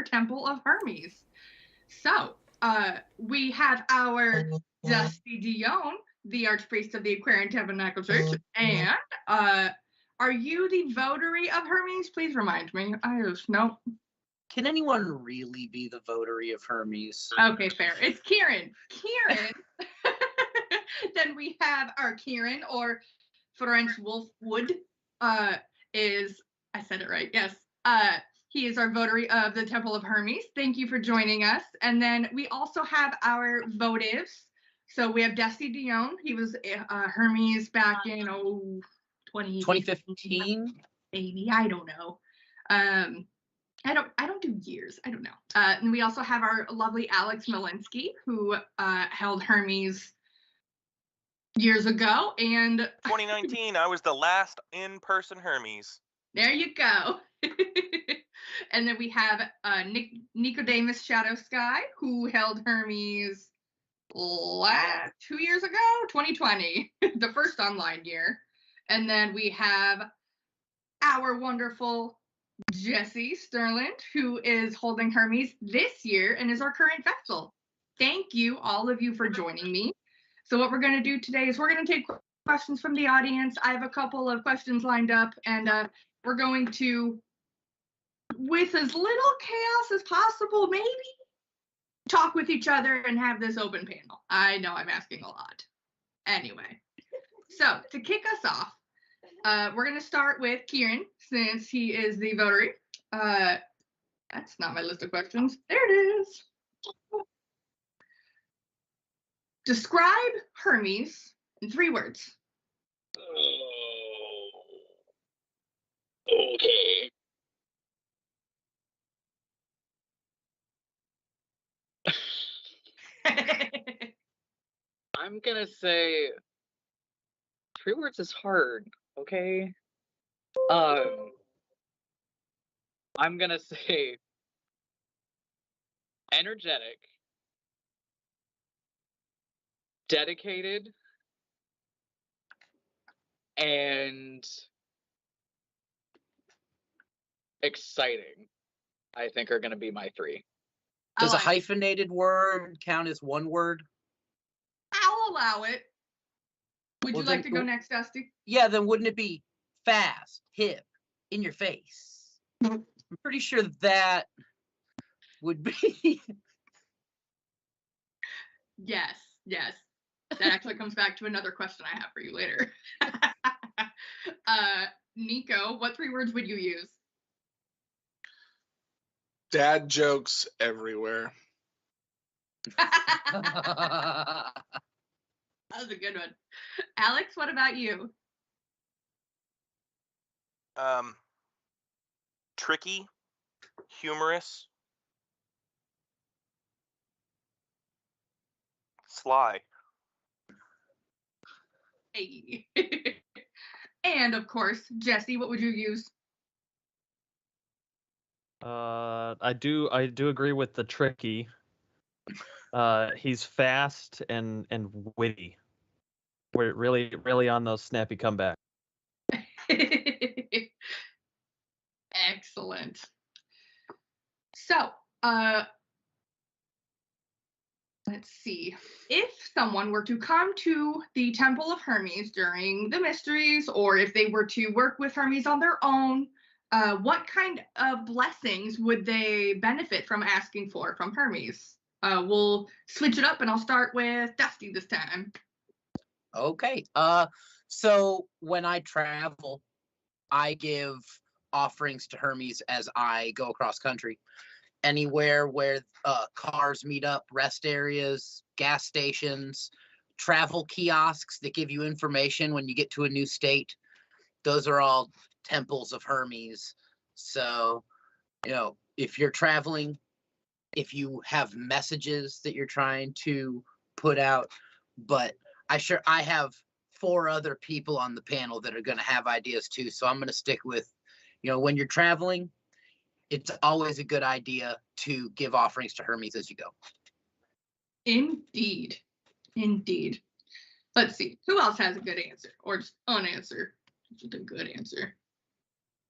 our Temple of Hermes. So we have our Dusty Dion, the Archpriest of the Aquarian Tabernacle Church, and are you the Votary of Hermes? Please remind me. I just no. Can anyone really be the Votary of Hermes? Okay, fair. It's Kieran. Kieran. Then we have our Kieran, or French Wolfwood, is, I said it right, yes. He is our Votary of the Temple of Hermes. Thank you for joining us. And then we also have our Votives. So we have Dusty Dion. He was Hermes back in 2015? Maybe, I don't know. I don't do years. I don't know. And we also have our lovely Alex Malinsky, who held Hermes years ago. And 2019, I was the last in-person Hermes. There you go. And then we have Nicodemus Shadow Sky, who held Hermes 2 years ago, 2020, the first online year. And then we have our wonderful Jesse Sterland, who is holding Hermes this year and is our current vessel. Thank you, all of you, for joining me. So what we're going to do today is we're going to take questions from the audience. I have a couple of questions lined up, and we're going to, with as little chaos as possible, maybe talk with each other and have this open panel. I know I'm asking a lot. Anyway, so to kick us off, we're going to start with Kieran, since he is the Votary. That's not my list of questions. There it is. Describe Hermes in 3 words. Okay. I'm gonna say 3 words is hard, okay? I'm gonna say energetic, dedicated, and exciting, I think, are gonna be my 3. Does a hyphenated word count as 1 word? I'll allow it. Would you like to go next, Dusty? Yeah, then wouldn't it be fast, hip, in your face? I'm pretty sure that would be. Yes. That actually comes back to another question I have for you later. Nico, what 3 words would you use? Dad jokes everywhere. That was a good one. Alex, what about you? Tricky, humorous, sly. Hey. And of course, Jesse, what would you use? I do agree with the tricky. He's fast and witty. We're really on those snappy comebacks. Excellent. So, let's see. If someone were to come to the Temple of Hermes during the mysteries, or if they were to work with Hermes on their own, what kind of blessings would they benefit from asking for from Hermes? We'll switch it up, and I'll start with Dusty this time. Okay. So when I travel, I give offerings to Hermes as I go across country. Anywhere where cars meet up, rest areas, gas stations, travel kiosks that give you information when you get to a new state. Those are all temples of Hermes. So, if you're traveling, if you have messages that you're trying to put out, but I have 4 other people on the panel that are going to have ideas too. So I'm going to stick with, when you're traveling, it's always a good idea to give offerings to Hermes as you go. Indeed. Let's see. Who else has a good answer, or just an answer? Just a good answer.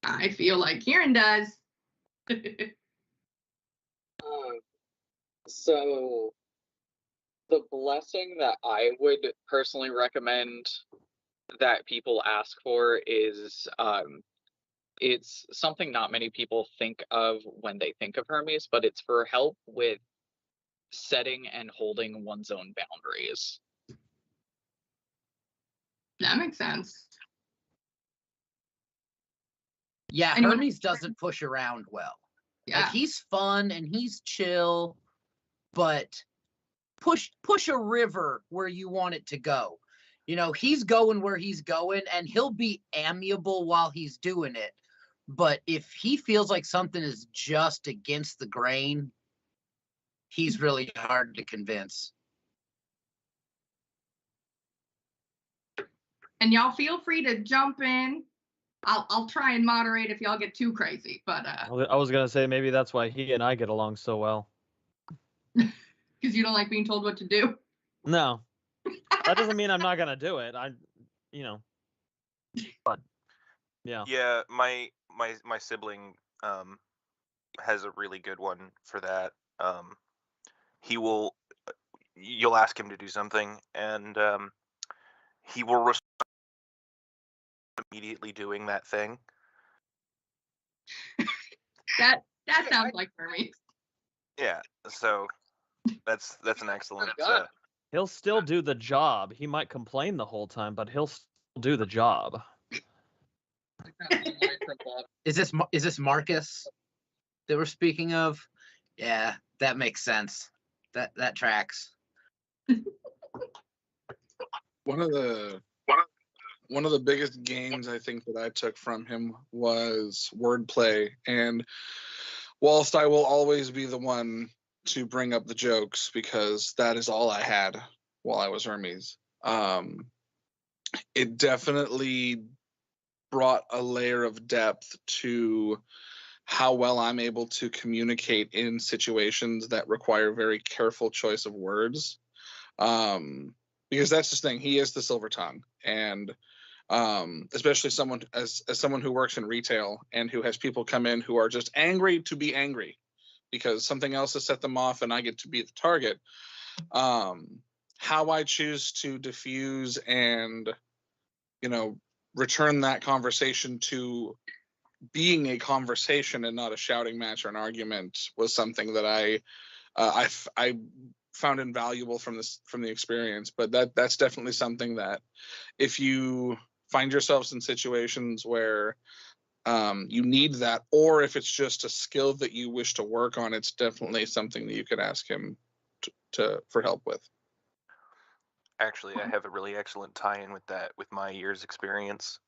I feel like Kieran does. So the blessing that I would personally recommend that people ask for is it's something not many people think of when they think of Hermes, but it's for help with setting and holding one's own boundaries. That makes sense. Yeah, Anyone- Hermes doesn't push around well. Like, Yeah. he's fun and he's chill, but push a river where you want it to go. You know, he's going where he's going, and he'll be amiable while he's doing it. But if he feels like something is just against the grain, he's really hard to convince. And y'all feel free to jump in. I'll try and moderate if y'all get too crazy, but I was gonna say maybe that's why he and I get along so well. because you don't like being told what to do. No, that doesn't mean I'm not gonna do it. But yeah. Yeah, my sibling has a really good one for that. He will you'll ask him to do something, and he will respond immediately doing that thing. That sounds like Hermes. Yeah, so that's an excellent. God. He'll still do the job. He might complain the whole time, but he'll still do the job. Is this Marcus that we're speaking of? Yeah, that makes sense. That tracks. One of the biggest gains I think that I took from him was wordplay. And whilst I will always be the one to bring up the jokes because that is all I had while I was Hermes, it definitely brought a layer of depth to how well I'm able to communicate in situations that require very careful choice of words. Because that's the thing, he is the silver tongue, and especially someone as someone who works in retail and who has people come in who are just angry to be angry because something else has set them off and I get to be the target. How I choose to diffuse and, you know, return that conversation to being a conversation and not a shouting match or an argument was something that I found invaluable from the experience. But that's definitely something that if you find yourselves in situations where you need that, or if it's just a skill that you wish to work on, it's definitely something that you could ask him for help with. Actually, I have a really excellent tie-in with that, with my year's experience.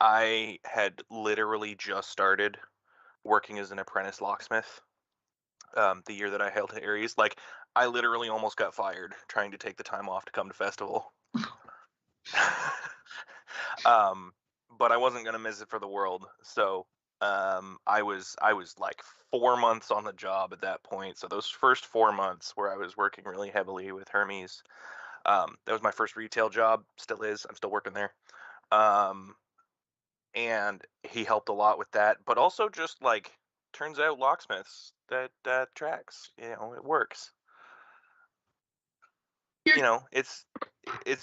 I had literally just started working as an apprentice locksmith the year that I held Aries. Like, I literally almost got fired trying to take the time off to come to festival. But I wasn't gonna miss it for the world. So I was like 4 months on the job at that point. So those first 4 months where I was working really heavily with Hermes, that was my first retail job. Still is. I'm still working there. And he helped a lot with that. But also just like, turns out locksmiths, that tracks. You know, it works. You know, it's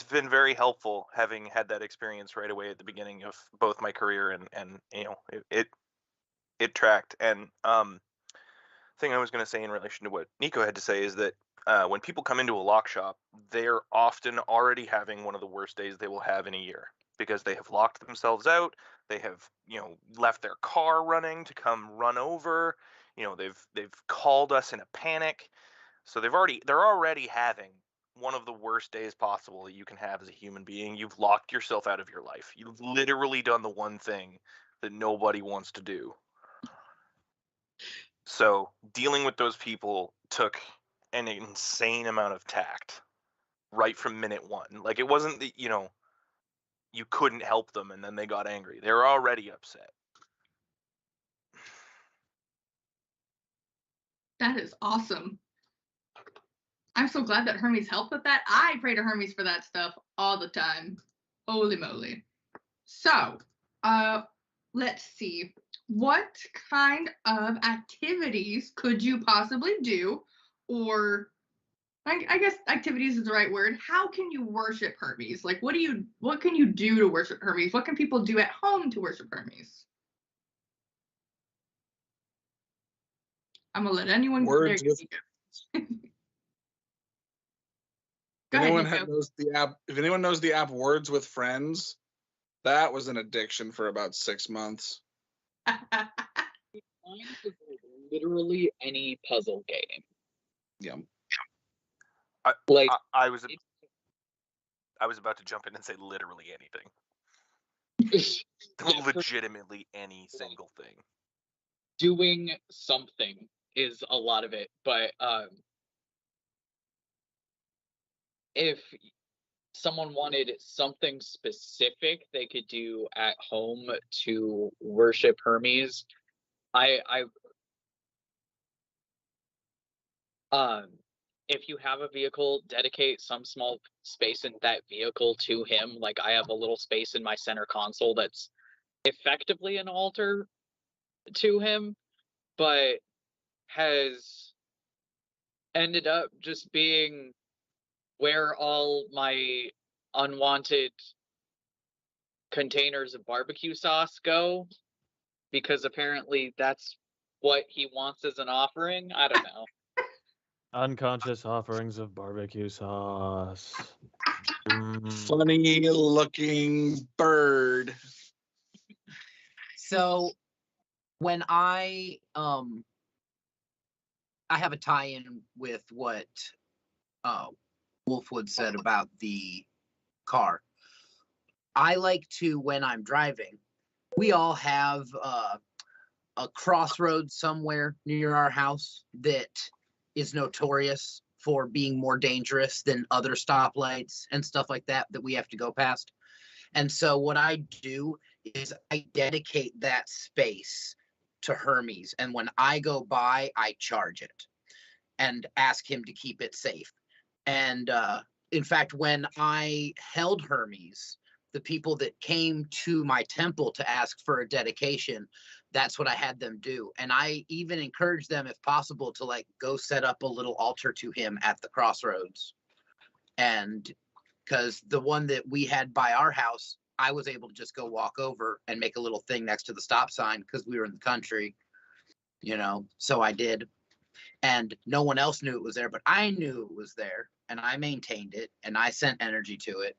been very helpful having had that experience right away at the beginning of both my career and you know, it tracked. And thing I was going to say in relation to what Nico had to say is that when people come into a lock shop, they're often already having one of the worst days they will have in a year because they have locked themselves out. They have, you know, left their car running to come run over. You know, they've called us in a panic. So they're already having one of the worst days possible that you can have as a human being. You've locked yourself out of your life. You've literally done the one thing that nobody wants to do. So dealing with those people took an insane amount of tact right from minute one. Like, it wasn't that, you know, you couldn't help them and then they got angry. They were already upset. That is awesome. I'm so glad that Hermes helped with that. I pray to Hermes for that stuff all the time. Holy moly. So, let's see. What kind of activities could you possibly do or I guess activities is the right word. How can you worship Hermes? Like, what can you do to worship Hermes? What can people do at home to worship Hermes? I'm gonna let anyone Words there. with Go ahead, anyone Nico. knows the app, if anyone knows the app Words with Friends, that was an addiction for about 6 months. Mine is literally any puzzle game. Yeah. Like I was about to jump in and say literally anything. yeah, Legitimately any single thing. doing something is a lot of it, but if someone wanted something specific they could do at home to worship Hermes, I if you have a vehicle, dedicate some small space in that vehicle to him. Like I have a little space in my center console that's effectively an altar to him, but has ended up just being where all my unwanted containers of barbecue sauce go, because apparently that's what he wants as an offering. I don't know. Unconscious offerings of barbecue sauce. Funny looking bird. So when I have a tie-in with what Wolfwood said about the car. I like to, when I'm driving, we all have a crossroads somewhere near our house that is notorious for being more dangerous than other stoplights and stuff like that we have to go past. And so what I do is I dedicate that space to Hermes. And when I go by, I charge it and ask him to keep it safe. And in fact, when I held Hermes, the people that came to my temple to ask for a dedication, that's what I had them do. And I even encouraged them, if possible, to like go set up a little altar to him at the crossroads. And because the one that we had by our house, I was able to just go walk over and make a little thing next to the stop sign because we were in the country, so I did. And no one else knew it was there, but I knew it was there, and I maintained it, and I sent energy to it.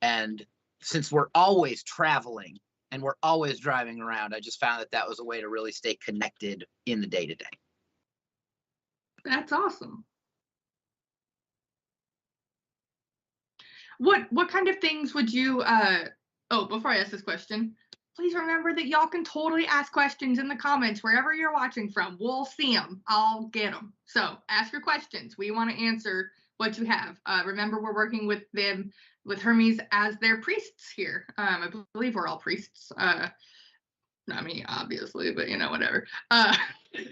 And since we're always traveling and we're always driving around, I just found that that was a way to really stay connected in the day-to-day. That's awesome. What kind of things would you before I ask this question, please remember that y'all can totally ask questions in the comments wherever you're watching from. We'll see them. I'll get them. So ask your questions. We want to answer what you have. Remember, we're working with them, with Hermes as their priests here. I believe we're all priests. Not me, obviously, but whatever.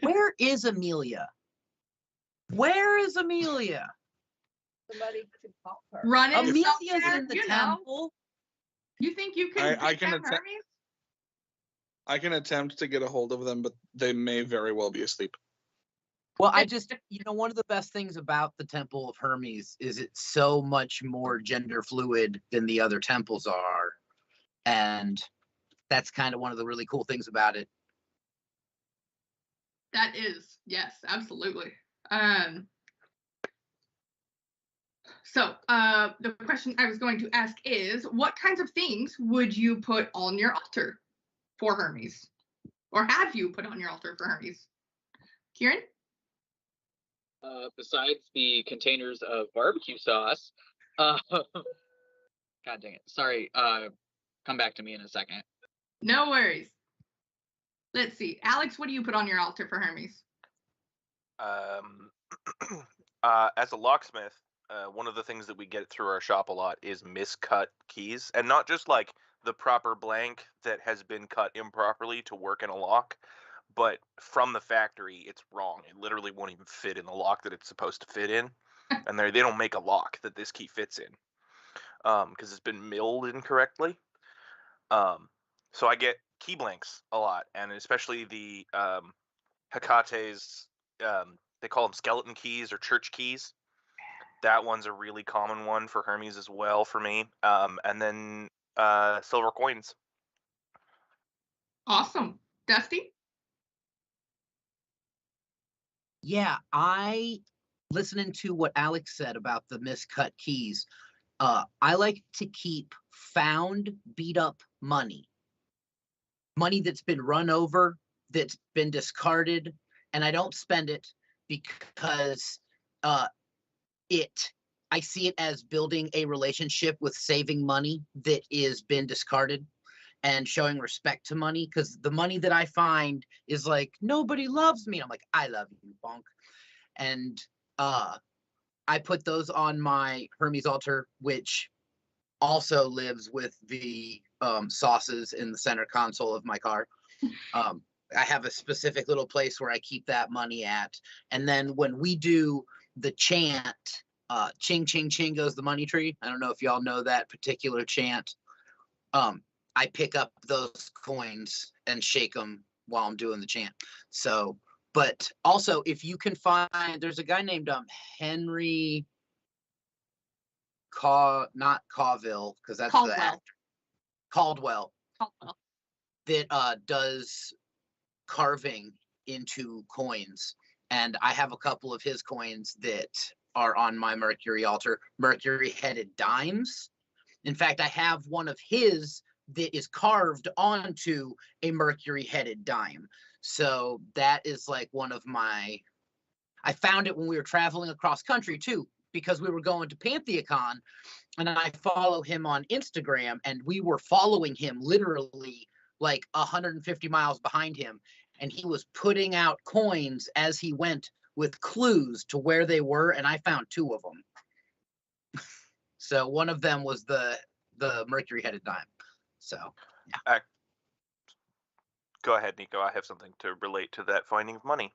Where is Amelia? Where is Amelia? Somebody to call her. Running Amelia's somewhere, in the temple. You think you can I can Hermes? I can attempt to get a hold of them, but they may very well be asleep. Well, I just, one of the best things about the Temple of Hermes is it's so much more gender fluid than the other temples are. And that's kind of one of the really cool things about it. That is, yes, absolutely. So the question I was going to ask is, what kinds of things would you put on your altar for Hermes? Or have you put on your altar for Hermes? Kieran? Besides the containers of barbecue sauce, God dang it. Sorry, come back to me in a second. No worries. Let's see. Alex, what do you put on your altar for Hermes? As a locksmith, one of the things that we get through our shop a lot is miscut keys, and not just like the proper blank that has been cut improperly to work in a lock, but from the factory, it's wrong. It literally won't even fit in the lock that it's supposed to fit in, and they don't make a lock that this key fits in, because it's been milled incorrectly. So I get key blanks a lot, and especially the Hecate's they call them skeleton keys or church keys. That one's a really common one for Hermes as well for me. And then silver coins. Awesome. Dusty? Yeah, listening to what Alex said about the miscut keys. I like to keep found, beat up money that's been run over, that's been discarded, and I don't spend it because I see it as building a relationship with saving money that is been discarded and showing respect to money, because the money that I find is like, nobody loves me. I'm like, I love you, bonk. And I put those on my Hermes altar, which also lives with the sauces in the center console of my car. I have a specific little place where I keep that money at. And then when we do the chant, ching, ching, ching goes the money tree. I don't know if y'all know that particular chant. I pick up those coins and shake them while I'm doing the chant. So, but also if you can find, there's a guy named Henry not Cavill, because that's the actor. Caldwell. That does carving into coins. And I have a couple of his coins that are on my Mercury altar, Mercury headed dimes. In fact, I have one of his that is carved onto a Mercury headed dime. So that is like one of my, I found it when we were traveling across country too, because we were going to PantheaCon, and I follow him on Instagram, and we were following him literally like 150 miles behind him, and he was putting out coins as he went with clues to where they were, and I found two of them. So one of them was the Mercury headed dime. So yeah. Go ahead, Nico. I have something to relate to that finding of money.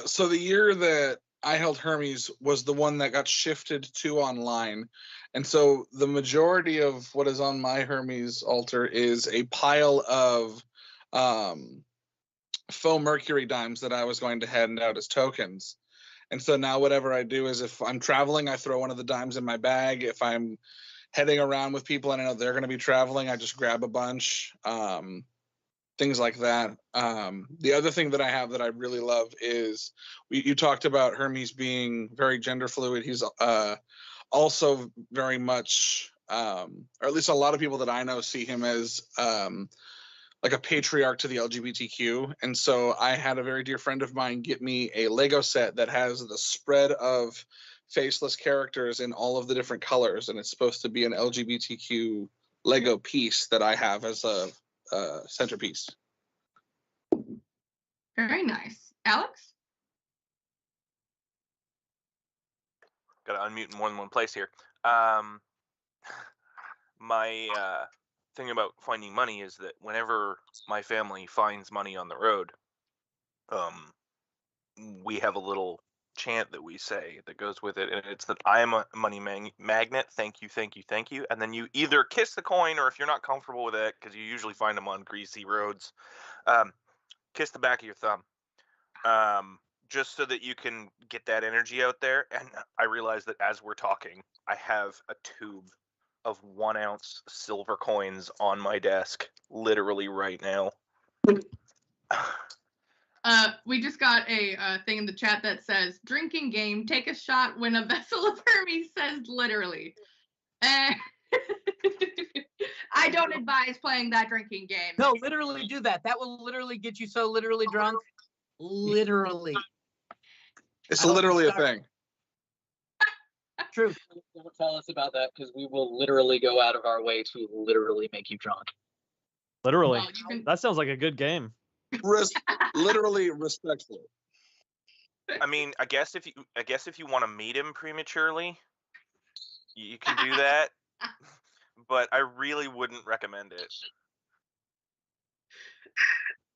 So the year that I held Hermes was the one that got shifted to online. And so the majority of what is on my Hermes altar is a pile of faux Mercury dimes that I was going to hand out as tokens. And so now whatever I do is if I'm traveling, I throw one of the dimes in my bag. If I'm heading around with people and I know they're going to be traveling, I just grab a bunch. Things like that. The other thing that I have that I really love is you talked about Hermes being very gender fluid. He's also very much, or at least a lot of people that I know see him as like a patriarch to the LGBTQ. And so I had a very dear friend of mine get me a Lego set that has the spread of faceless characters in all of the different colors. And it's supposed to be an LGBTQ Lego piece that I have as a centerpiece. Very nice. Alex? Got to unmute in more than one place here. My thing about finding money is that whenever my family finds money on the road, we have a little chant that we say that goes with it, and it's that I am a money magnet. Thank you, thank you, thank you. And then you either kiss the coin, or if you're not comfortable with it, because you usually find them on greasy roads, kiss the back of your thumb, just so that you can get that energy out there. And I realize that as we're talking, I have a tube of 1 ounce silver coins on my desk, literally right now. We just got a thing in the chat that says, drinking game, take a shot when a vessel of Hermes says literally. I don't advise playing that drinking game. No, literally do that. That will literally get you so literally drunk. Literally. It's literally a thing. True. Don't tell us about that, because we will literally go out of our way to literally make you drunk. Literally. Well, you can- That sounds like a good game. Literally respectful. I mean, I guess if you want to meet him prematurely, you can do that, but I really wouldn't recommend it.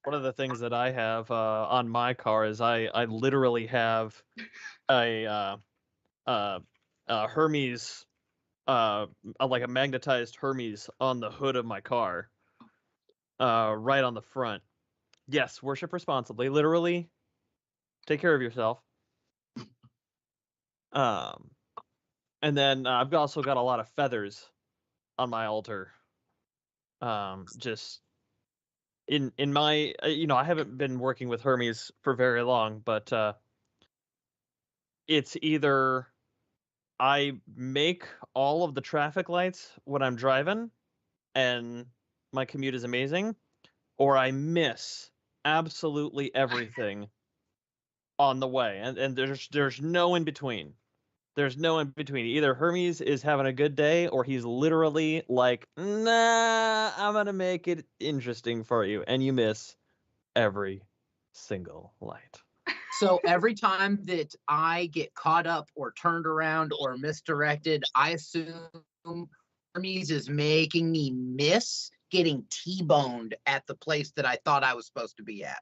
One of the things that I have on my car is I literally have a Hermes, like a magnetized Hermes on the hood of my car, right on the front. Yes, worship responsibly. Literally, take care of yourself. And then I've also got a lot of feathers on my altar. Just in my I haven't been working with Hermes for very long, but it's either I make all of the traffic lights when I'm driving and my commute is amazing, or I miss absolutely everything on the way, and there's no in between. There's no in between. Either Hermes is having a good day, or he's literally like, nah, I'm gonna make it interesting for you, and you miss every single light. So every time that I get caught up or turned around or misdirected, I assume Hermes is making me miss getting T-boned at the place that I thought I was supposed to be at.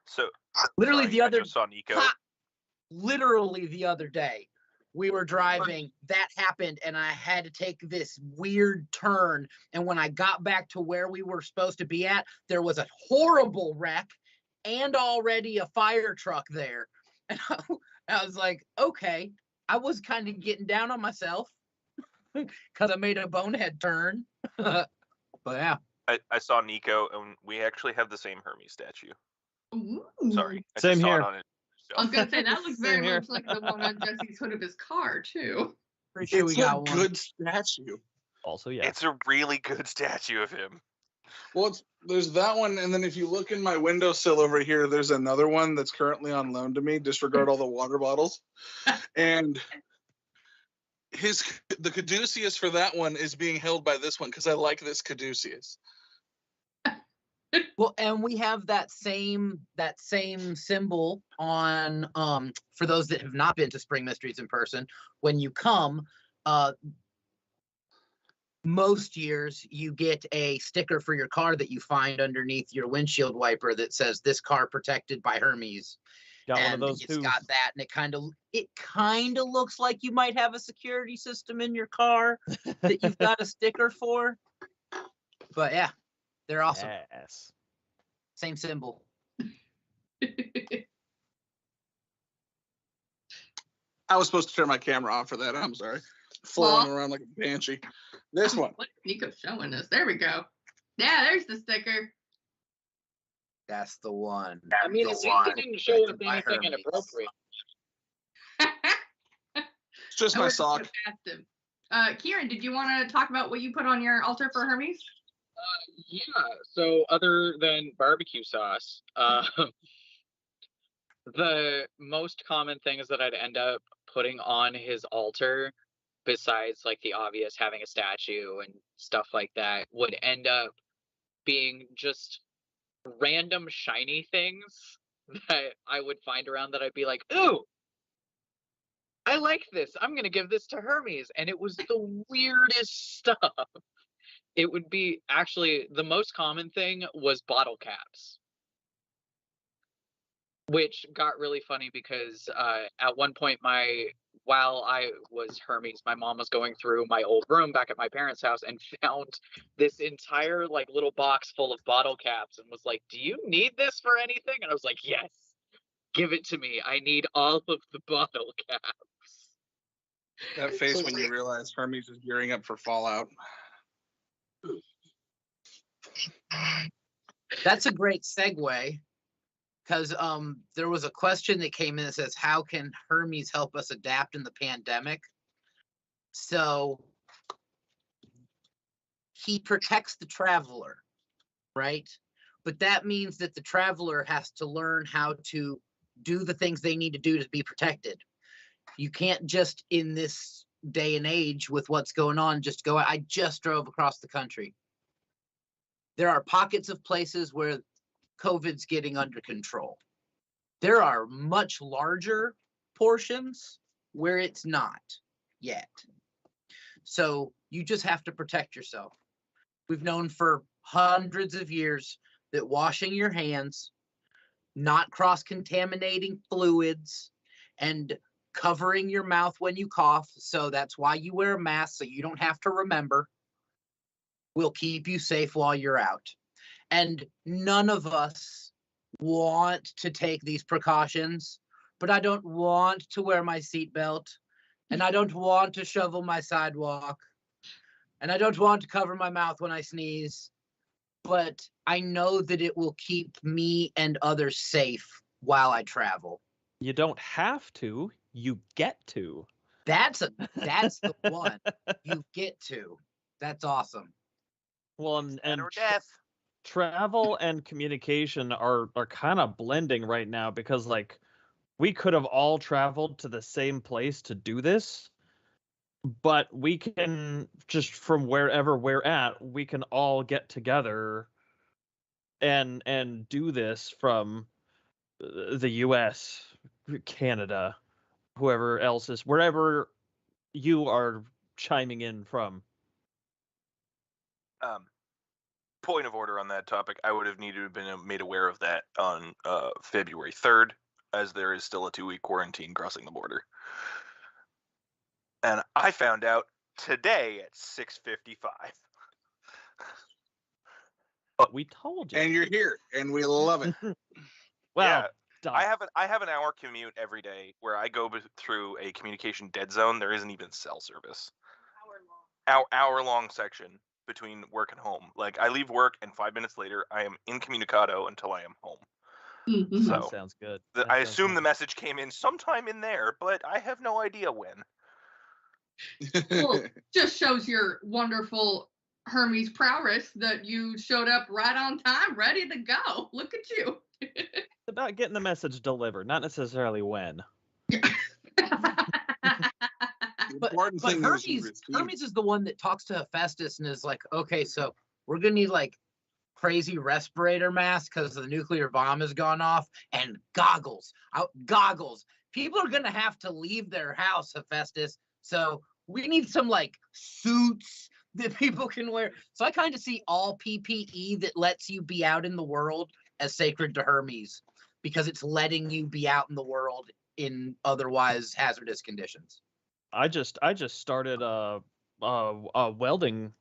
So Literally sorry, the other I just saw Nico. Literally the other day, we were driving, that happened, and I had to take this weird turn. And when I got back to where we were supposed to be at, there was a horrible wreck and already a fire truck there. And I was like, okay, I was kind of getting down on myself because I made a bonehead turn. But yeah. I saw Nico, and we actually have the same Hermes statue. Ooh. Sorry, I Same just here. saw it on it. I was gonna say that looks very Same here. much like the one on Jesse's hood of his car too. Pretty sure we It's a got one. good statue. Also, yes. It's a really good statue of him. Well, there's that one, and then if you look in my windowsill over here, there's another one that's currently on loan to me. Disregard all the water bottles. And the caduceus for that one is being held by this one because I like this caduceus. Well, and we have that same symbol on for those that have not been to Spring Mysteries in person. When you come, most years you get a sticker for your car that you find underneath your windshield wiper that says "This car protected by Hermes." Got and one of those it's too. got that, and it kind of looks like you might have a security system in your car that you've got a sticker for. But yeah, they're awesome. Yes. Same symbol. I was supposed to turn my camera off for that. I'm sorry. Flailing around like a banshee. This one. What is Nico showing us? There we go. Yeah, there's the sticker. That's the one. I mean, at least it didn't show us anything inappropriate. It's just I my would've sock. just asked him. Kieran, did you want to talk about what you put on your altar for Hermes? Yeah, so other than barbecue sauce, the most common things that I'd end up putting on his altar, besides like the obvious having a statue and stuff like that, would end up being just random shiny things that I would find around that I'd be like, ooh, I like this. I'm going to give this to Hermes. And it was the weirdest stuff. It would be actually the most common thing was bottle caps, which got really funny because at one point while I was Hermes, my mom was going through my old room back at my parents' house and found this entire like little box full of bottle caps and was like, "Do you need this for anything?" And I was like, "Yes, give it to me. I need all of the bottle caps." That face when you realize Hermes is gearing up for Fallout. That's a great segue, because there was a question that came in that says, how can Hermes help us adapt in the pandemic? So he protects the traveler, right? But that means that the traveler has to learn how to do the things they need to do to be protected. You can't just, in this day and age with what's going on, just go, I just drove across the country. There are pockets of places where COVID's getting under control. There are much larger portions where it's not yet. So you just have to protect yourself. We've known for hundreds of years that washing your hands, not cross-contaminating fluids, and covering your mouth when you cough, so that's why you wear a mask, so you don't have to remember, will keep you safe while you're out. And none of us want to take these precautions, but I don't want to wear my seatbelt, and I don't want to shovel my sidewalk, and I don't want to cover my mouth when I sneeze, but I know that it will keep me and others safe while I travel. You don't have to. You get to. That's the one. You get to. That's awesome. Well, and or death. travel and communication are kind of blending right now because like we could have all traveled to the same place to do this, but we can just from wherever we're at, we can all get together and do this from the US, Canada, whoever else is wherever you are chiming in from. Point of order on that topic, I would have needed to have been made aware of that on February 3rd, as there is still a 2-week quarantine crossing the border. And I found out today at 6:55. But we told you. And you're here, and we love it. Well, Yeah, done. I have an hour commute every day where I go through a communication dead zone. There isn't even cell service. Hour long section between work and home. Like I leave work and 5 minutes later I am incommunicado until I am home. Mhm. That So sounds good. I That sounds assume the nice. message came in sometime in there, but I have no idea when. Well, just shows your wonderful Hermes prowess that you showed up right on time, ready to go. Look at you. It's about getting the message delivered, not necessarily when. But important thing is you receive- Hermes is the one that talks to Hephaestus and is like, okay, so we're gonna need like crazy respirator masks because the nuclear bomb has gone off, and goggles. Goggles. People are gonna have to leave their house, Hephaestus. So we need some like suits that people can wear. So I kind of see all PPE that lets you be out in the world as sacred to Hermes because it's letting you be out in the world in otherwise hazardous conditions. I just started a welding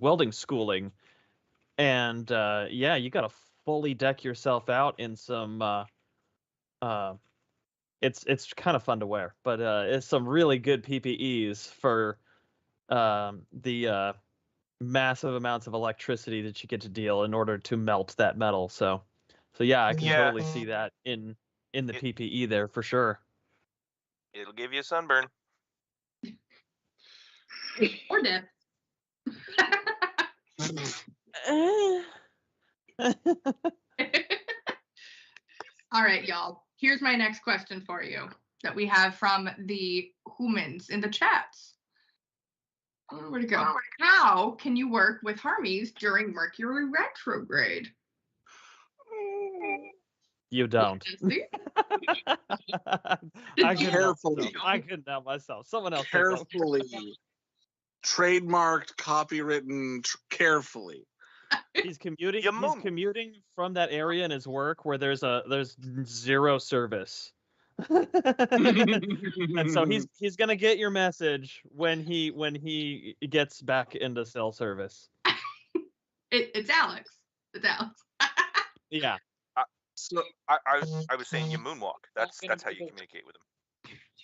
welding schooling, and yeah, you got to fully deck yourself out in some. It's kind of fun to wear, but it's some really good PPEs for the massive amounts of electricity that you get to deal in order to melt that metal. So yeah, I can Yeah. totally see that in the PPE there for sure. It'll give you a sunburn. Or death. All right, y'all. Here's my next question for you that we have from the humans in the chats. Oh, where'd it go? How can you work with Hermes during Mercury retrograde? You don't. See? I couldn't help Carefully. myself. I couldn't help myself. Someone else take over. Carefully. Trademarked, copywritten, carefully. He's commuting. You He's moon. commuting from that area in his work where there's zero service, and so he's gonna get your message when he gets back into cell service. It's Alex. It's Alex. Yeah. So I was saying you moonwalk. That's how you communicate with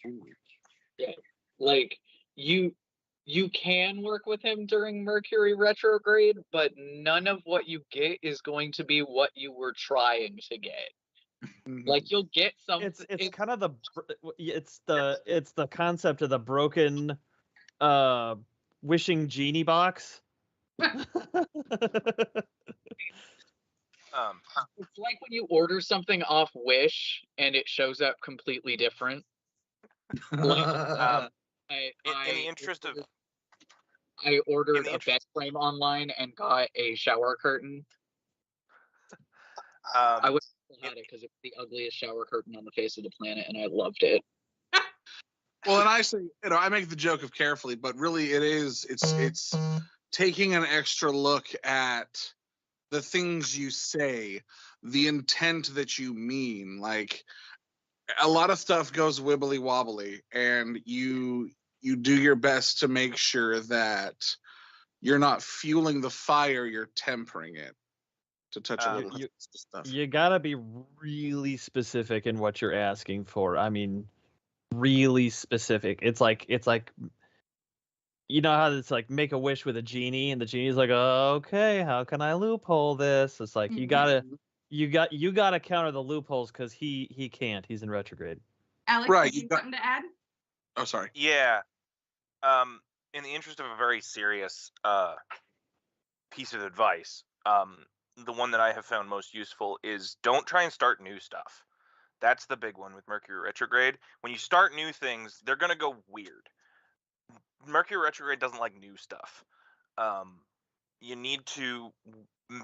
him. Like you can work with him during Mercury retrograde, but none of what you get is going to be what you were trying to get. Like you'll get some. It's kind of it's the concept of the broken wishing genie box. It's like when you order something off Wish and it shows up completely different. Like, In the interest of I ordered in the a interest- bed frame online and got a shower curtain. um, I wish I had it because it's the ugliest shower curtain on the face of the planet, and I loved it. well, and I say, I make the joke of carefully, but really it's taking an extra look at the things you say, the intent that you mean. Like a lot of stuff goes wibbly wobbly, and you do your best to make sure that you're not fueling the fire, you're tempering it. To touch a little You- stuff. You gotta be really specific in what you're asking for. I mean, really specific. It's like you know how it's like make a wish with a genie, and the genie's like, okay, how can I loophole this? It's like you gotta counter the loopholes because he can't. He's in retrograde. Alex, Right, you something to add? Oh, sorry. Yeah. In the interest of a very serious piece of advice, the one that I have found most useful is don't try and start new stuff. That's the big one with Mercury retrograde. When you start new things, they're going to go weird. Mercury retrograde doesn't like new stuff. You need to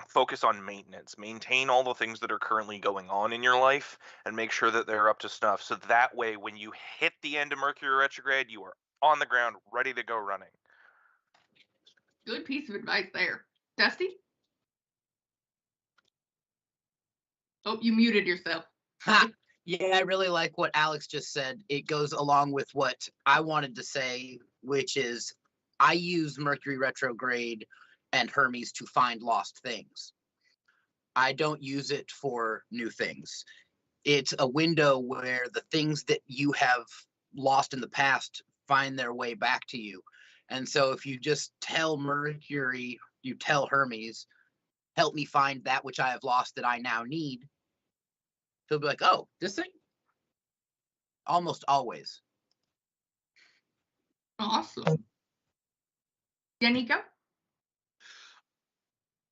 focus on maintenance. Maintain all the things that are currently going on in your life and make sure that they're up to snuff. So that way, when you hit the end of Mercury retrograde, you are on the ground, ready to go running. Good piece of advice there. Dusty? Oh, you muted yourself. Ha! Yeah, I really like what Alex just said. It goes along with what I wanted to say, which is I use Mercury retrograde and Hermes to find lost things. I don't use it for new things. It's a window where the things that you have lost in the past find their way back to you. And so if you just tell Mercury, you tell Hermes, help me find that which I have lost that I now need, he'll be like, oh, this thing? Almost always. Awesome. Yeah, Nico?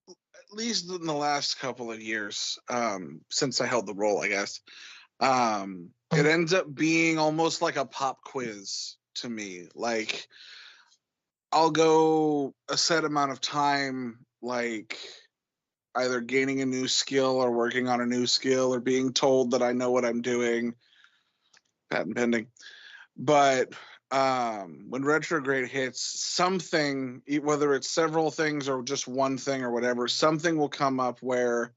At least in the last couple of years, since I held the role, I guess, it ends up being almost like a pop quiz to me. Like, I'll go a set amount of time, like either gaining a new skill or working on a new skill or being told that I know what I'm doing. Patent pending. But when retrograde hits, something, whether it's several things or just one thing or whatever, something will come up where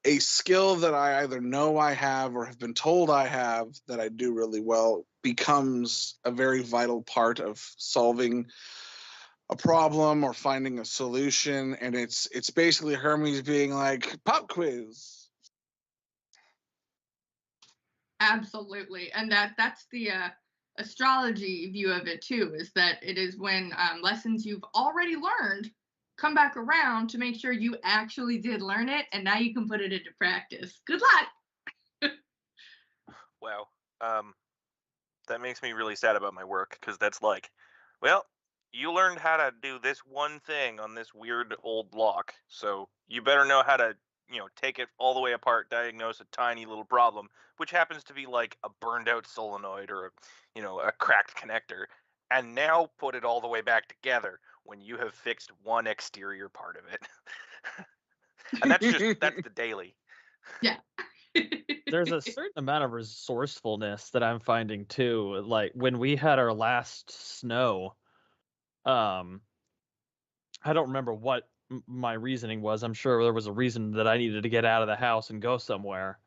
a skill that I either know I have or have been told I have that I do really well becomes a very vital part of solving a problem or finding a solution. And it's basically Hermes being like, pop quiz. Absolutely. And that's the astrology view of it too, is that it is when lessons you've already learned come back around to make sure you actually did learn it, and now you can put it into practice. Good luck. Wow. That makes me really sad about my work, because that's like, well, you learned how to do this one thing on this weird old lock, so you better know how to, take it all the way apart, diagnose a tiny little problem, which happens to be like a burned out solenoid or a cracked connector, and now put it all the way back together when you have fixed one exterior part of it. And that's the daily. Yeah. There's a certain amount of resourcefulness that I'm finding too. Like when we had our last snow, I don't remember what my reasoning was. I'm sure there was a reason that I needed to get out of the house and go somewhere.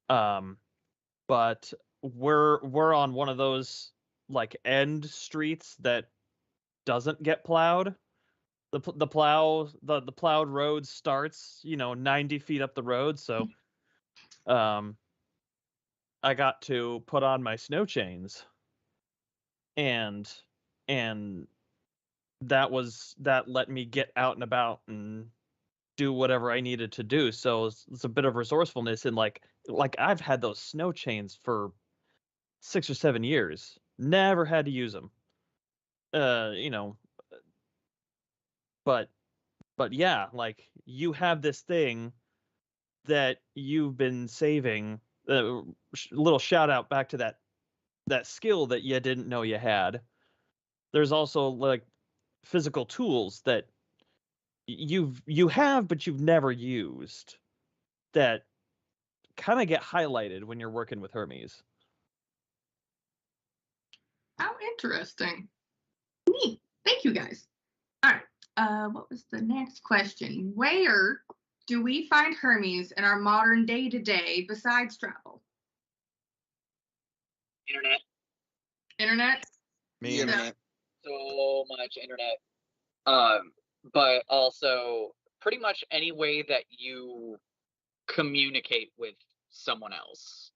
But we're on one of those like end streets that doesn't get plowed. The plowed road starts 90 feet up the road, so I got to put on my snow chains, and that let me get out and about and do whatever I needed to do. So it's a bit of resourcefulness in like I've had those snow chains for 6 or 7 years, never had to use them. But yeah, like you have this thing that you've been saving. Little shout out back to that skill that you didn't know you had. There's also like physical tools that you have but you've never used that kind of get highlighted when you're working with Hermes. How interesting. Neat. Thank you, guys. All right. What was the next question? Where do we find Hermes in our modern day-to-day besides travel? Internet. Internet? Me. Internet. So much internet. but also pretty much any way that you communicate with someone else.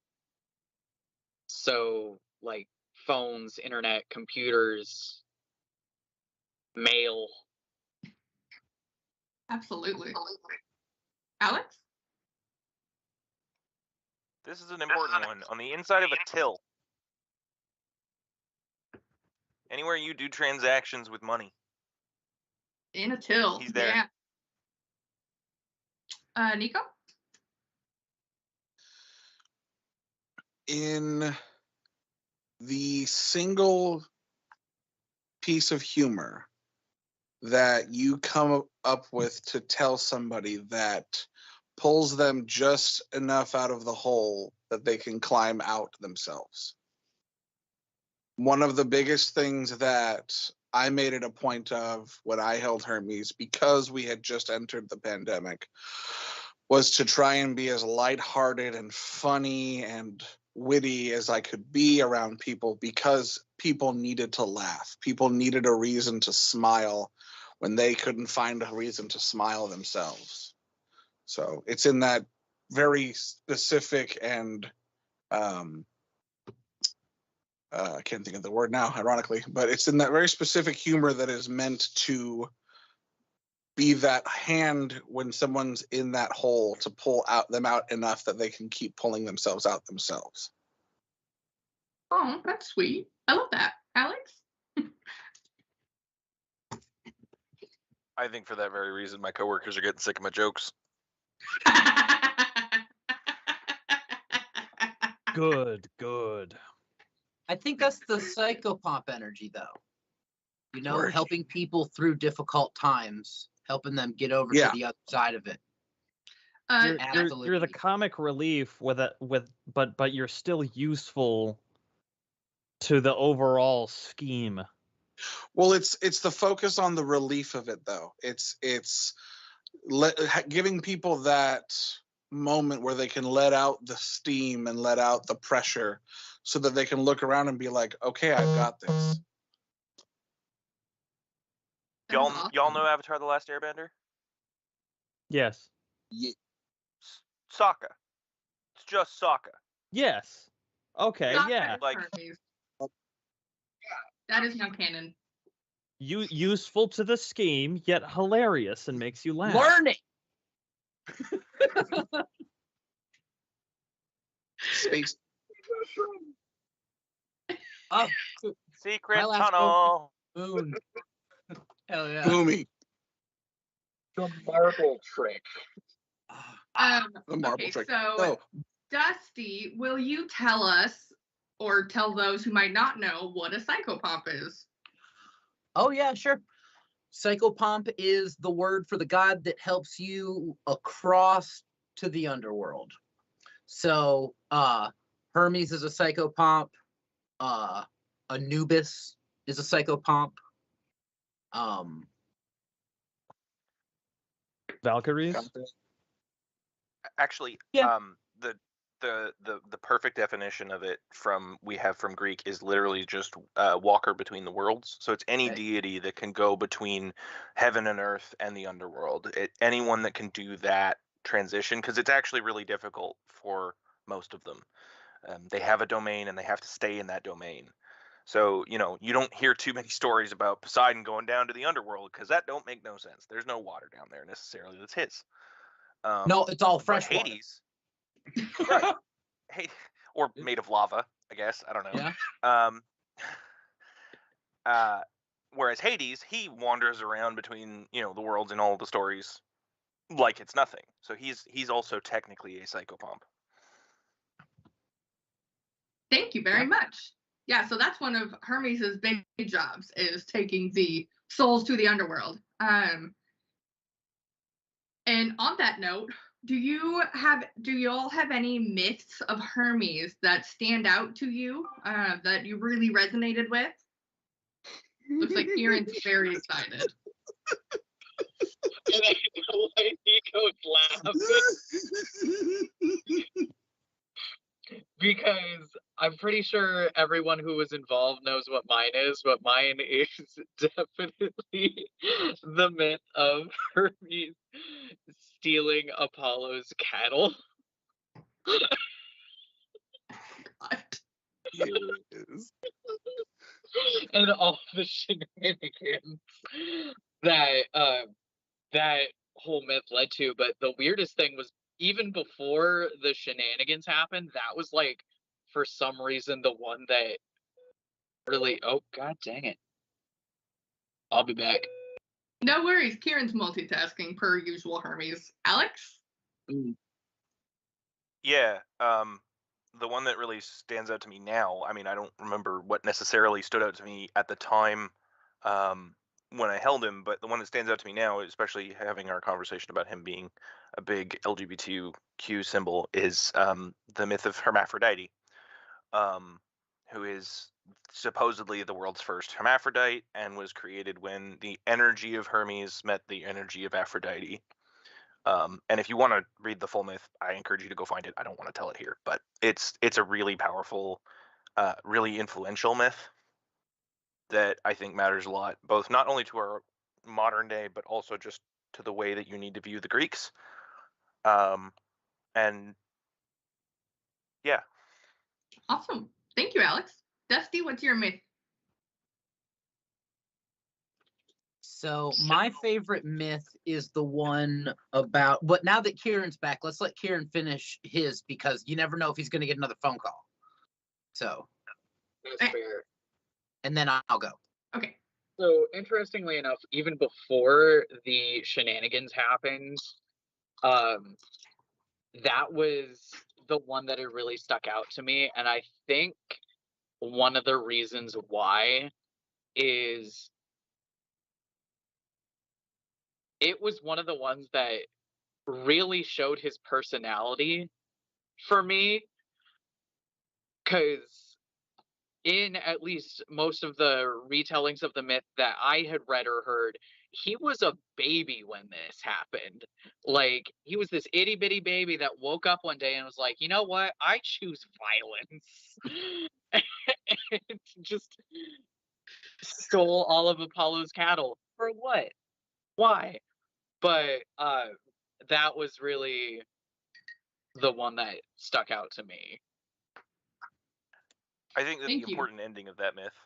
So, like phones, internet, computers, mail. Absolutely. Alex? This is an important one. On the inside of a till. Anywhere you do transactions with money. In a till. He's there. Yeah. Nico? In the single piece of humor that you come up with to tell somebody that pulls them just enough out of the hole that they can climb out themselves. One of the biggest things that I made it a point of when I held Hermes, because we had just entered the pandemic, was to try and be as lighthearted and funny and witty as I could be around people, because people needed to laugh. People needed a reason to smile when they couldn't find a reason to smile themselves. So it's in that very specific and I can't think of the word now, ironically, but it's in that very specific humor that is meant to be that hand when someone's in that hole to pull them out enough that they can keep pulling themselves out themselves. Oh, that's sweet. I love that. Alex? I think for that very reason, my coworkers are getting sick of my jokes. Good. I think that's the psychopomp energy, though. You know, Word. helping people through difficult times, helping them get over Yeah. to the other side of it. You're the Absolutely. comic relief but you're still useful to the overall scheme. Well, it's the focus on the relief of it, though. It's giving people that moment where they can let out the steam and let out the pressure, so that they can look around and be like, "Okay, I've got this." That is Y'all awesome. know Avatar: The Last Airbender? Yes. Yeah. Sokka. It's just Sokka. Yes. Okay, Sokka yeah. is Like- Hermes. That is now canon. Useful to the scheme, yet hilarious and makes you laugh. Learning. Space. Oh, Secret My last tunnel. moon. Hell yeah. Boomy. The marble trick. The marble Okay, trick. so No, Dusty, will you tell us, or tell those who might not know, what a psychopomp is? Oh yeah, sure. Psychopomp is the word for the god that helps you across to the underworld. So Hermes is a psychopomp. Anubis is a psychopomp. Valkyries? Actually, Yeah. the perfect definition of it we have from Greek is literally just walker between the worlds. So it's any Okay. deity that can go between heaven and earth and the underworld. Anyone that can do that transition, because it's actually really difficult for most of them. They have a domain and they have to stay in that domain. So, you don't hear too many stories about Poseidon going down to the underworld, because that don't make no sense. There's no water down there necessarily that's his. No, it's all But fresh water. Hades, right? Hey, or made of lava, I guess. I don't know. Yeah. Whereas Hades, he wanders around between the worlds in all the stories like it's nothing. So he's also technically a psychopomp. Thank you very Yeah. much. Yeah, so that's one of Hermes' big jobs, is taking the souls to the underworld. And on that note, do you all have any myths of Hermes that stand out to you, that you really resonated with? Looks like Kieran's very excited. And I know why Nico's laughing. Because I'm pretty sure everyone who was involved knows what mine is, but mine is definitely the myth of Hermes stealing Apollo's cattle. Yes. And all the shenanigans that that whole myth led to. But the weirdest thing was, even before the shenanigans happened, that was like, for some reason, the one that really, oh god dang it, I'll be back. No worries. Kieran's multitasking per usual, Hermes. Alex? Yeah, the one that really stands out to me now, I mean, I don't remember what necessarily stood out to me at the time when I held him, but the one that stands out to me now, especially having our conversation about him being a big LGBTQ symbol, is the myth of Hermaphrodite, who is supposedly the world's first hermaphrodite and was created when the energy of Hermes met the energy of Aphrodite. And if you want to read the full myth, I encourage you to go find it. I don't want to tell it here, but it's a really powerful, really influential myth that I think matters a lot, both not only to our modern day, but also just to the way that you need to view the Greeks. And yeah. Awesome. Thank you, Alex. Dusty, what's your myth? So my favorite myth is the one about, but now that Kieran's back, let's let Kieran finish his, because you never know if he's going to get another phone call. So, That's fair. and then I'll go. Okay. So interestingly enough, even before the shenanigans happened, that was the one that had really stuck out to me. And I think one of the reasons why is it was one of the ones that really showed his personality for me, because in at least most of the retellings of the myth that I had read or heard, he was a baby when this happened. Like, he was this itty bitty baby that woke up one day and was like, you know what? I choose violence. And just stole all of Apollo's cattle. For what? Why? But that was really the one that stuck out to me. I think that Thank the you. important ending of that myth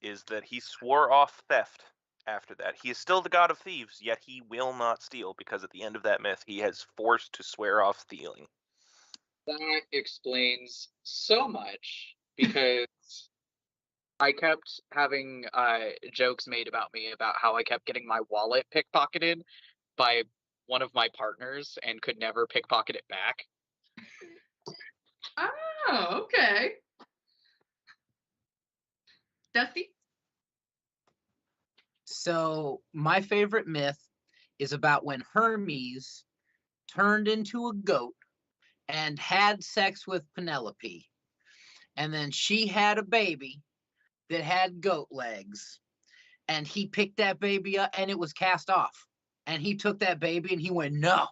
is that he swore off theft after that. He is still the god of thieves, yet he will not steal, because at the end of that myth, he has forced to swear off stealing. That explains so much, because I kept having jokes made about me about how I kept getting my wallet pickpocketed by one of my partners and could never pickpocket it back. Oh, okay. Dusty? So my favorite myth is about when Hermes turned into a goat and had sex with Penelope. And then she had a baby that had goat legs. And he picked that baby up and it was cast off. And he took that baby and he went, no,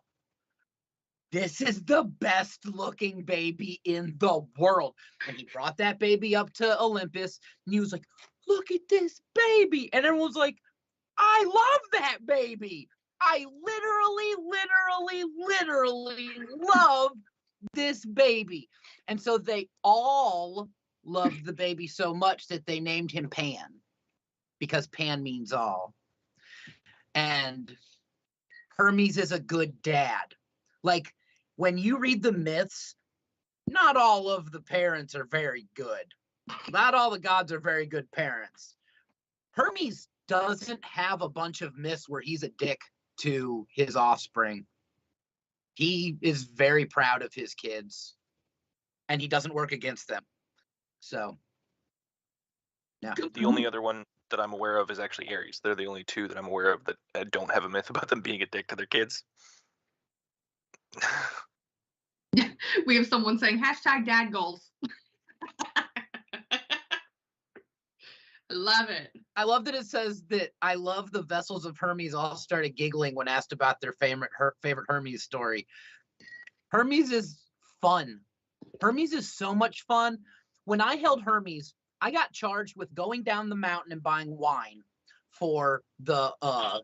this is the best looking baby in the world. And he brought that baby up to Olympus and he was like, look at this baby. And everyone was like, I love that baby. I literally love this baby. And so they all loved the baby so much that they named him Pan, because Pan means all. And Hermes is a good dad. Like, when you read the myths, not all of the parents are very good. Not all the gods are very good parents. Hermes doesn't have a bunch of myths where he's a dick to his offspring. He is very proud of his kids, and he doesn't work against them. So, yeah. The only other one that I'm aware of is actually Aries. They're the only two that I'm aware of that don't have a myth about them being a dick to their kids. We have someone saying #dad goals. Love it. I love that it says that I love the vessels of Hermes all started giggling when asked about their favorite Hermes story. Hermes is fun. Hermes is so much fun. when I held Hermes, I got charged with going down the mountain and buying wine for the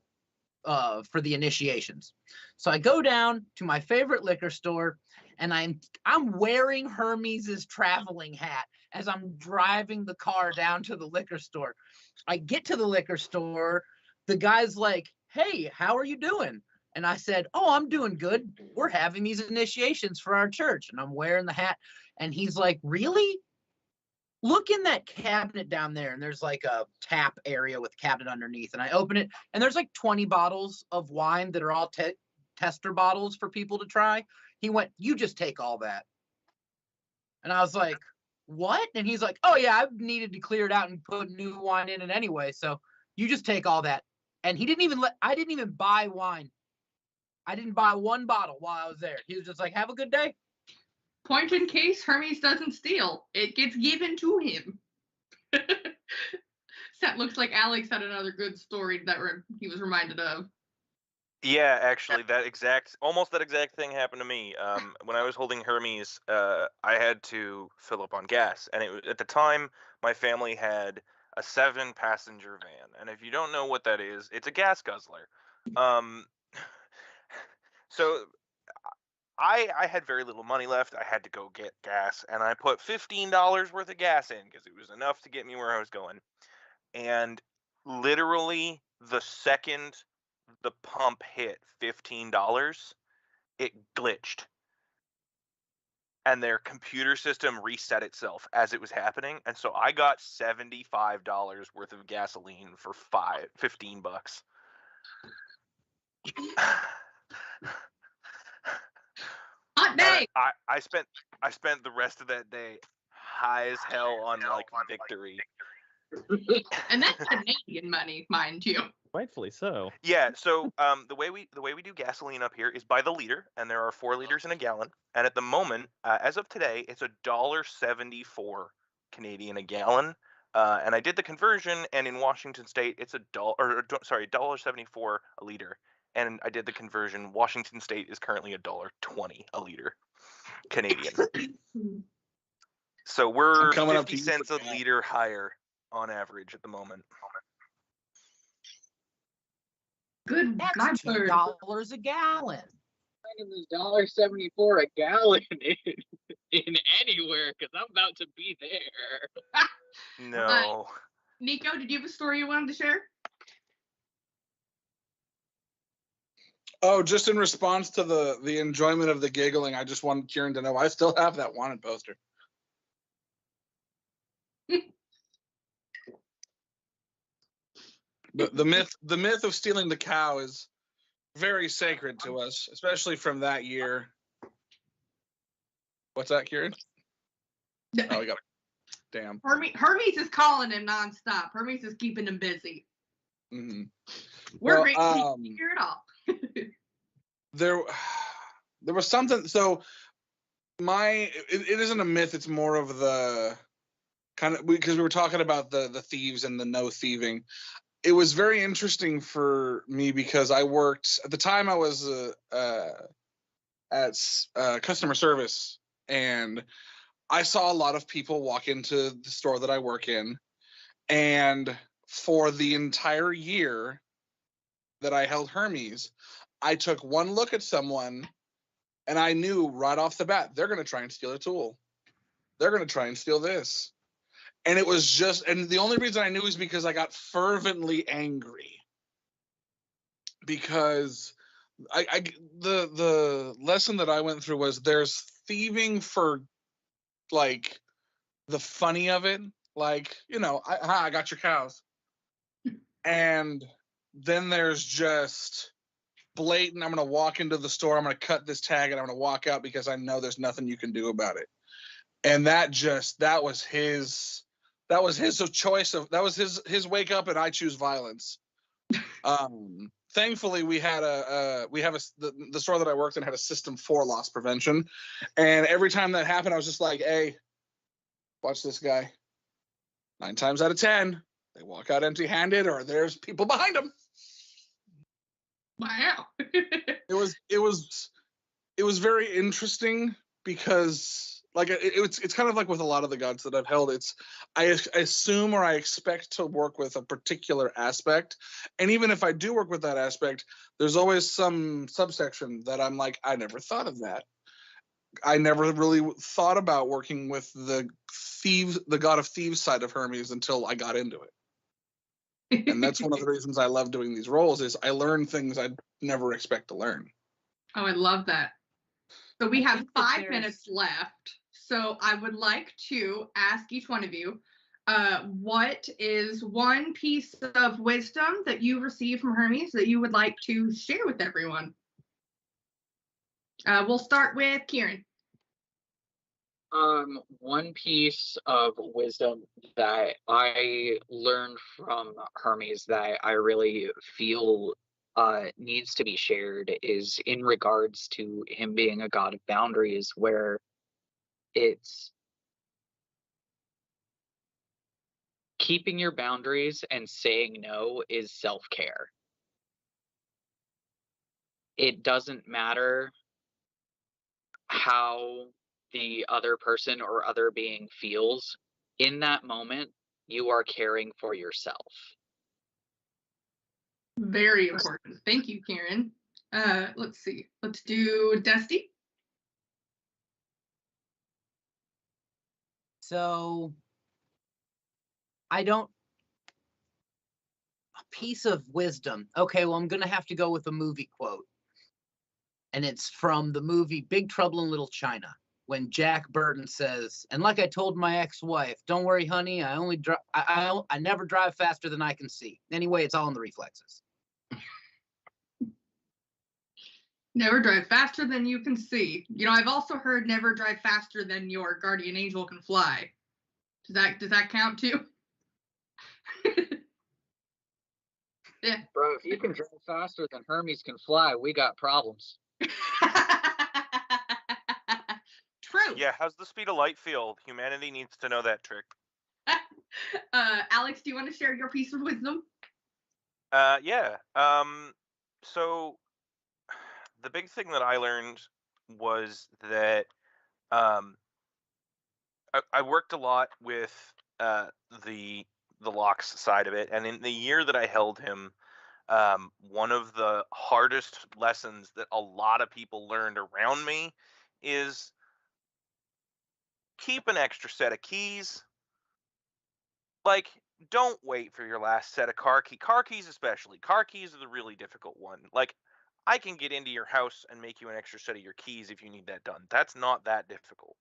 initiations. So I go down to my favorite liquor store, and I'm wearing Hermes's traveling hat as I'm driving the car down to the liquor store. I get to the liquor store, the guy's like, "Hey, how are you doing?" And I said, "Oh, I'm doing good. We're having these initiations for our church." And I'm wearing the hat. And he's like, "Really? Look in that cabinet down there." And there's like a tap area with a cabinet underneath. And I open it, and there's like 20 bottles of wine that are all tester bottles for people to try. He went, "You just take all that." And I was like, "What?" And he's like, "Oh yeah, I needed to clear it out and put new wine in it anyway. So you just take all that." And I didn't even buy wine. I didn't buy one bottle while I was there. He was just like, "Have a good day." Point in case Hermes doesn't steal. It gets given to him. That looks like Alex had another good story that he was reminded of. Yeah, actually, almost that exact thing happened to me. When I was holding Hermes, I had to fill up on gas, and at the time, my family had a 7-passenger van, and if you don't know what that is, it's a gas guzzler. So I had very little money left. I had to go get gas, and I put $15 worth of gas in because it was enough to get me where I was going. And literally, the second the pump hit $15, it glitched. And their computer system reset itself as it was happening. And so I got $75 worth of gasoline for $15. Hot day. I spent the rest of that day high as hell on like victory. And that's Canadian money, mind you. Rightfully so. Yeah, so the way we do gasoline up here is by the liter, and there are 4 liters in a gallon. And at the moment, as of today, it's $1.74 Canadian a gallon. And I did the conversion, and in Washington State, it's $1.74 a liter. And I did the conversion. Washington State is currently $1.20 a liter Canadian. So we're coming up 50 to you cents a for that. liter higher on average at the moment. Good That's God, bird. $2 a gallon. Finding this $1.74 a gallon in anywhere because I'm about to be there. No. Nico, did you have a story you wanted to share? Oh, just in response to the enjoyment of the giggling, I just wanted Kieran to know I still have that wanted poster. The myth of stealing the cow is very sacred to us, especially from that year. What's that, Kieran? Oh, we got it. Damn. Hermes is calling him nonstop. Hermes is keeping him busy. Mm-hmm. We're Well, great to hear it all. There was something. So it isn't a myth. It's more of the kind of, because we were talking about the thieves and the no thieving. It was very interesting for me because I worked at the time. I was at customer service, and I saw a lot of people walk into the store that I work in, and for the entire year that I held Hermes, I took one look at someone and I knew right off the bat, they're going to try and steal a tool. They're going to try and steal this. And it was just, and the only reason I knew is because I got fervently angry. Because the lesson that I went through was there's thieving for like the funny of it. Like, you know, I got your cows. And then there's just blatant, I'm going to walk into the store, I'm going to cut this tag, and I'm going to walk out because I know there's nothing you can do about it. And that was his choice of, that was his wake up and I choose violence. Thankfully we had the store that I worked in had a system for loss prevention. And every time that happened, I was just like, hey, watch this guy. 9 times out of 10, they walk out empty handed or there's people behind them. Wow. It was very interesting because like it's kind of like with a lot of the gods that I've held. It's I assume or I expect to work with a particular aspect, and even if I do work with that aspect, there's always some subsection that I'm like, I never thought of that. I never really thought about working with the god of thieves side of Hermes until I got into it. And that's one of the reasons I love doing these roles is I learn things I'd never expect to learn. Oh, I love that. So we have think that 5 minutes left. So I would like to ask each one of you, what is one piece of wisdom that you received from Hermes that you would like to share with everyone? We'll start with Kieran. One piece of wisdom that I learned from Hermes that I really feel needs to be shared is in regards to him being a god of boundaries, where it's keeping your boundaries and saying no is self-care. It doesn't matter how the other person or other being feels. In that moment, you are caring for yourself. Very important. Thank you, Kieran. Let's see. Let's do Dusty. So I don't. A piece of wisdom. Okay, well, I'm going to have to go with a movie quote. And it's from the movie Big Trouble in Little China, when Jack Burton says, and like I told my ex-wife, don't worry, honey, I never drive faster than I can see. Anyway, it's all in the reflexes. Never drive faster than you can see. You know, I've also heard never drive faster than your guardian angel can fly. Does that count too? Yeah. Bro, if you can drive faster than Hermes can fly, we got problems. True. Yeah, how's the speed of light feel? Humanity needs to know that trick. Alex, do you want to share your piece of wisdom? Yeah. So the big thing that I learned was that I worked a lot with the locks side of it, and in the year that I held him, one of the hardest lessons that a lot of people learned around me is keep an extra set of keys. Like, don't wait for your last set of car keys especially. Car keys are the really difficult one. Like, I can get into your house and make you an extra set of your keys if you need that done. That's not that difficult.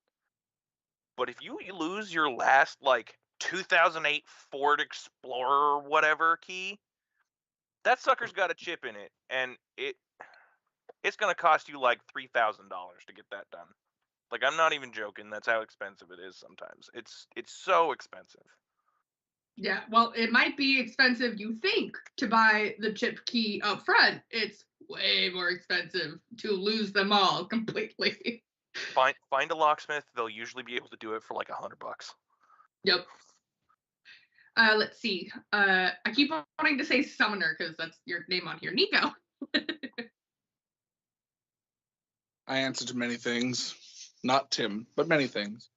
But if you lose your last, like, 2008 Ford Explorer or whatever key, that sucker's got a chip in it, and it's going to cost you like $3,000 to get that done. Like, I'm not even joking. That's how expensive it is sometimes. It's so expensive. Yeah, well, it might be expensive, you think, to buy the chip key up front. It's way more expensive to lose them all completely. Find a locksmith. They'll usually be able to do it for like $100. Yep. Let's see. I keep wanting to say summoner because that's your name on here. Nico. I answer to many things, not Tim, but many things.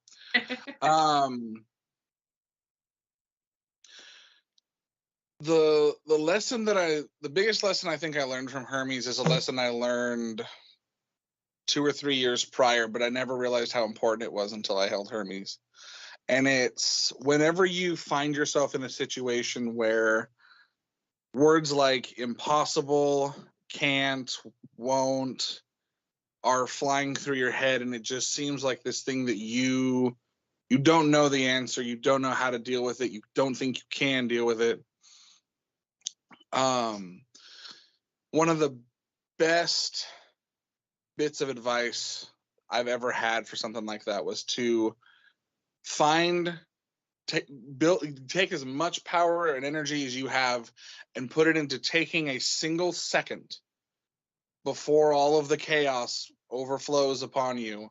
The lesson that the biggest lesson I think I learned from Hermes is a lesson I learned 2 or 3 years prior, but I never realized how important it was until I held Hermes. And it's whenever you find yourself in a situation where words like impossible, can't, won't are flying through your head, and it just seems like this thing that you don't know the answer, you don't know how to deal with it, you don't think you can deal with it. One of the best bits of advice I've ever had for something like that was to take as much power and energy as you have and put it into taking a single second before all of the chaos overflows upon you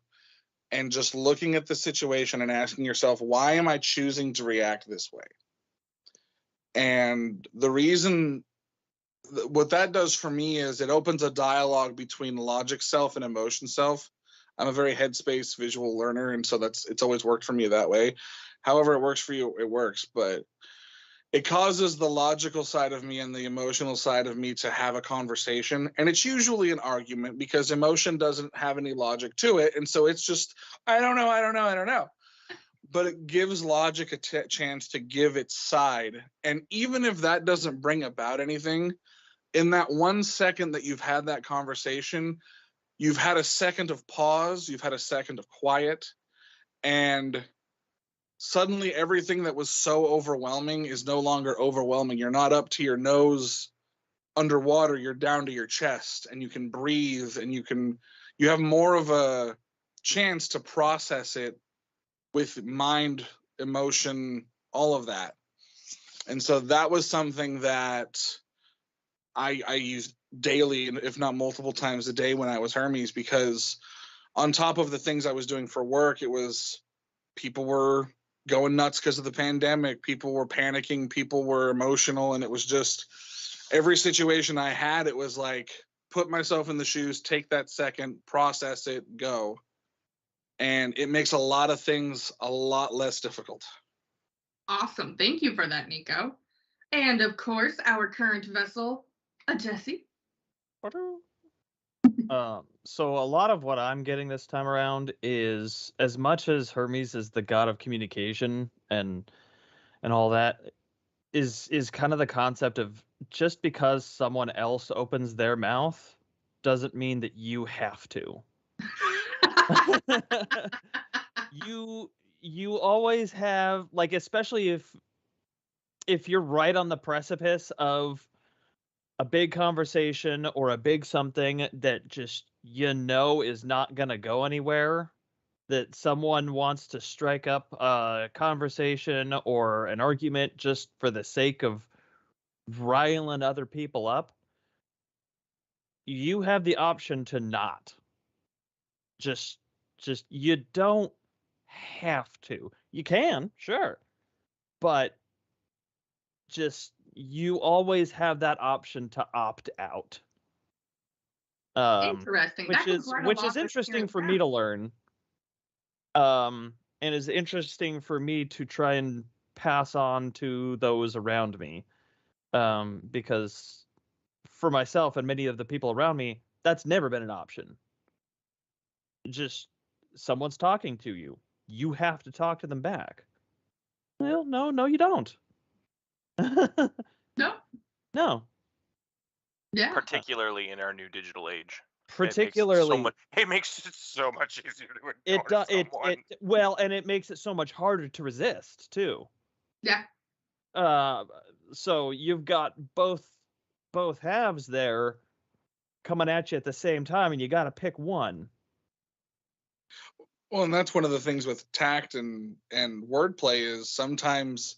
and just looking at the situation and asking yourself, why am I choosing to react this way? And the reason, what that does for me is it opens a dialogue between logic self and emotion self. I'm a very headspace visual learner, and so it's always worked for me that way. However it works for you, it works, but it causes the logical side of me and the emotional side of me to have a conversation, and it's usually an argument because emotion doesn't have any logic to it, and so it's just I don't know. But it gives logic a chance to give its side, and even if that doesn't bring about anything, in that 1 second that you've had that conversation, you've had a second of pause, you've had a second of quiet, and suddenly everything that was so overwhelming is no longer overwhelming. You're not up to your nose underwater, you're down to your chest, and you can breathe, and you have more of a chance to process it with mind, emotion, all of that. And so that was something that I used daily, if not multiple times a day when I was Hermes, because on top of the things I was doing for work, it was people were going nuts because of the pandemic. People were panicking. People were emotional. And it was just every situation I had, it was like, put myself in the shoes, take that second, process it, go. And it makes a lot of things a lot less difficult. Awesome. Thank you for that, Nico. And of course, our current vessel, Jesse. So a lot of what I'm getting this time around is, as much as Hermes is the god of communication and all that, is kind of the concept of just because someone else opens their mouth doesn't mean that you have to. You always have, like, especially if you're right on the precipice of a big conversation or a big something that just is not gonna go anywhere, that someone wants to strike up a conversation or an argument just for the sake of riling other people up, you have the option to not. Just you don't have to. You can, sure, but just you always have that option to opt out. Interesting. Which That is can which is interesting for me to learn. And is interesting for me to try and pass on to those around me. Because for myself and many of the people around me, that's never been an option. Just someone's talking to you. You have to talk to them back. Well, no, you don't. No. No. Yeah. Particularly in our new digital age. Particularly, it makes it so much easier to it ignore someone. well, and it makes it so much harder to resist too. Yeah. So you've got both halves there coming at you at the same time, and you got to pick one. Well, and that's one of the things with tact and wordplay is sometimes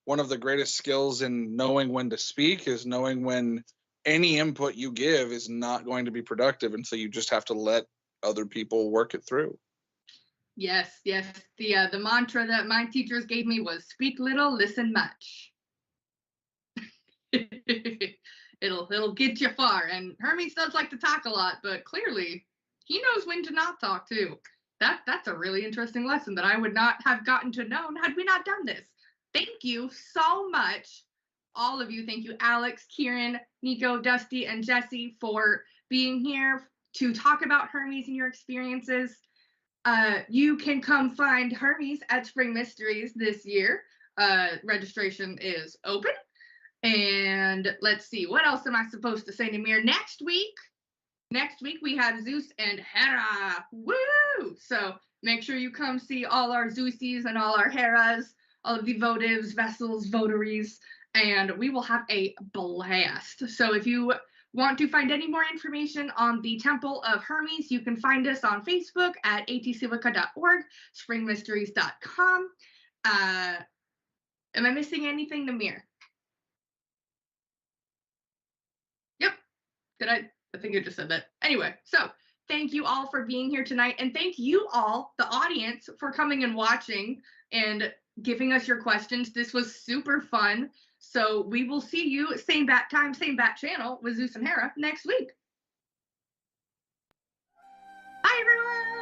one of the greatest skills in knowing when to speak is knowing when any input you give is not going to be productive, and so you just have to let other people work it through. Yes. The mantra that my teachers gave me was speak little, listen much. It'll get you far. And Hermes does like to talk a lot, but clearly he knows when to not talk too. That's a really interesting lesson that I would not have gotten to know had we not done this. Thank you so much, all of you. Thank you, Alex, Kieran, Nico, Dusty, and Jesse, for being here to talk about Hermes and your experiences. You can come find Hermes at Spring Mysteries this year. Registration is open. And let's see, what else am I supposed to say, Namir? Next week we have Zeus and Hera. Woo! So make sure you come see all our Zeusies and all our Heras, all of the votives, vessels, votaries, and we will have a blast. So if you want to find any more information on the Temple of Hermes, you can find us on Facebook at atcivica.org, springmysteries.com. Am I missing anything, Namir? Yep. Did I think I just said that. Anyway, so thank you all for being here tonight. And thank you all, the audience, for coming and watching and giving us your questions. This was super fun. So we will see you same bat time, same bat channel with Zeus and Hera next week. Bye, everyone.